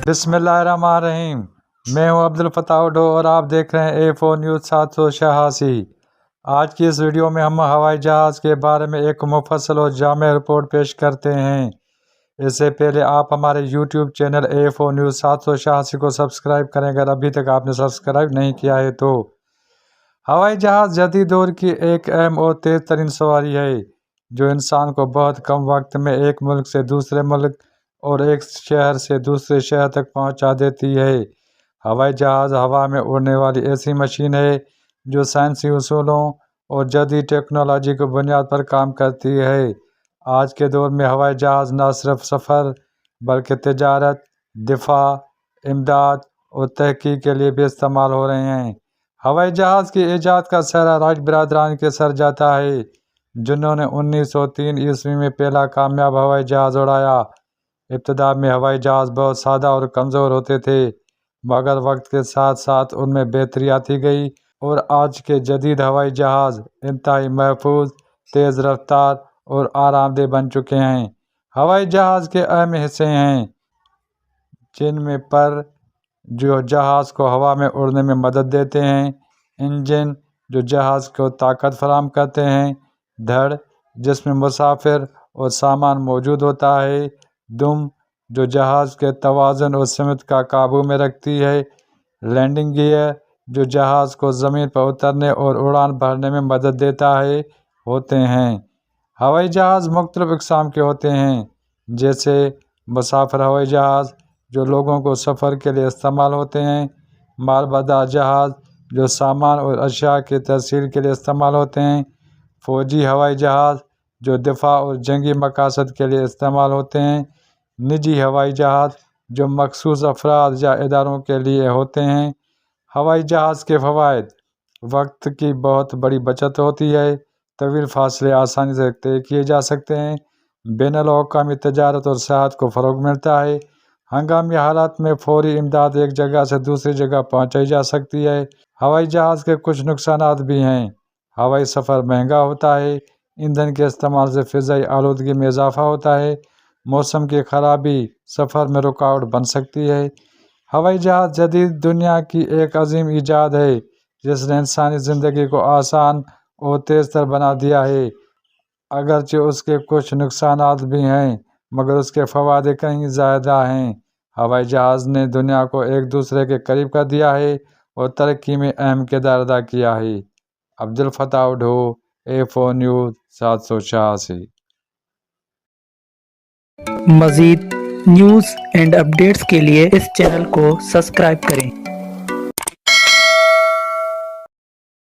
बिस्मिल्लाहिर्रहमानिर्रहीम। मैं हूं अब्दुल फताह उडो और आप देख रहे हैं A4 न्यूज़ 786। आज की इस वीडियो में हम हवाई जहाज़ के बारे में एक मुफस्सल और जामे रिपोर्ट पेश करते हैं। इससे पहले आप हमारे YouTube चैनल A4 न्यूज़ 786 को सब्सक्राइब करें अगर अभी तक आपने सब्सक्राइब नहीं किया है तो। हवाई जहाज़ जदीद दौर की एक अहम और तेज़ तरीन सवारी है जो इंसान को बहुत कम वक्त में एक मुल्क से दूसरे मुल्क और एक शहर से दूसरे शहर तक पहुंचा देती है। हवाई जहाज़ हवा में उड़ने वाली ऐसी मशीन है जो साइंसी उसूलों और जदीद टेक्नोलॉजी की बुनियाद पर काम करती है। आज के दौर में हवाई जहाज़ न सिर्फ सफ़र बल्कि तिजारत, दिफा, इमदाद और तहकीक के लिए भी इस्तेमाल हो रहे हैं। हवाई जहाज़ की ईजाद का सेहरा राइट बिरादरान के सर जाता है जिन्होंने 1903 ईस्वी में पहला कामयाब हवाई जहाज़ उड़ाया। इब्तिदा में हवाई जहाज़ बहुत सादा और कमज़ोर होते थे मगर वक्त के साथ साथ उनमें बेहतरी आती गई और आज के जदीद हवाई जहाज़ इंतहाई महफूज, तेज़ रफ्तार और आरामदेह बन चुके हैं। हवाई जहाज़ के अहम हिस्से हैं जिनमें पर जो जहाज़ को हवा में उड़ने में मदद देते हैं, इंजन जो जहाज़ को ताकत फराहम करते हैं, धड़ जिसमें मुसाफिर और सामान मौजूद होता है, दुम जो जहाज़ के तवाज़ुन और सिमत का काबू में रखती है, लैंडिंग गियर जो जहाज़ को ज़मीन पर उतरने और उड़ान भरने में मदद देता है होते हैं। हवाई जहाज़ मुख्तलिफ़ अक़साम के होते हैं जैसे मुसाफिर हवाई जहाज़ जो लोगों को सफ़र के लिए इस्तेमाल होते हैं, मालबरदार जहाज़ जो सामान और अशिया की तरसील के लिए इस्तेमाल होते हैं, फ़ौजी हवाई जहाज़ जो दिफा और जंगी मकासद के लिए इस्तेमाल होते हैं, निजी हवाई जहाज़ जो मखसूस अफराद या इदारों के लिए होते हैं। हवाई जहाज़ के फ़वाइद: वक्त की बहुत बड़ी बचत होती है, तवील फासले आसानी से तय किए जा सकते हैं, बैनुल-अक़वामी तजारत और सयाहत को फ़रोग़ मिलता है, हंगामी हालात में फ़ौरी इमदाद एक जगह से दूसरी जगह पहुँचाई जा सकती है। हवाई जहाज़ के कुछ नुकसानात भी हैं। हवाई सफ़र महंगा होता है, ईंधन के इस्तेमाल से फ़िज़ाई आलूदगी में इजाफ़ा होता है, मौसम की ख़राबी सफ़र में रुकावट बन सकती है। हवाई जहाज़ जदीद दुनिया की एक अजीम ईजाद है जिसने इंसानी ज़िंदगी को आसान और तेज़ तर बना दिया है। अगरचे उसके कुछ नुकसानात भी हैं मगर उसके फ़वादे कहीं ज़्यादा हैं। हवाई जहाज़ ने दुनिया को एक दूसरे के करीब कर दिया है और तरक्की में अहम किरदार अदा किया है। Abdul Fatah Udo, A4 news 786। मज़ीद न्यूज़ एंड अपडेट्स के लिए इस चैनल को सब्सक्राइब करें।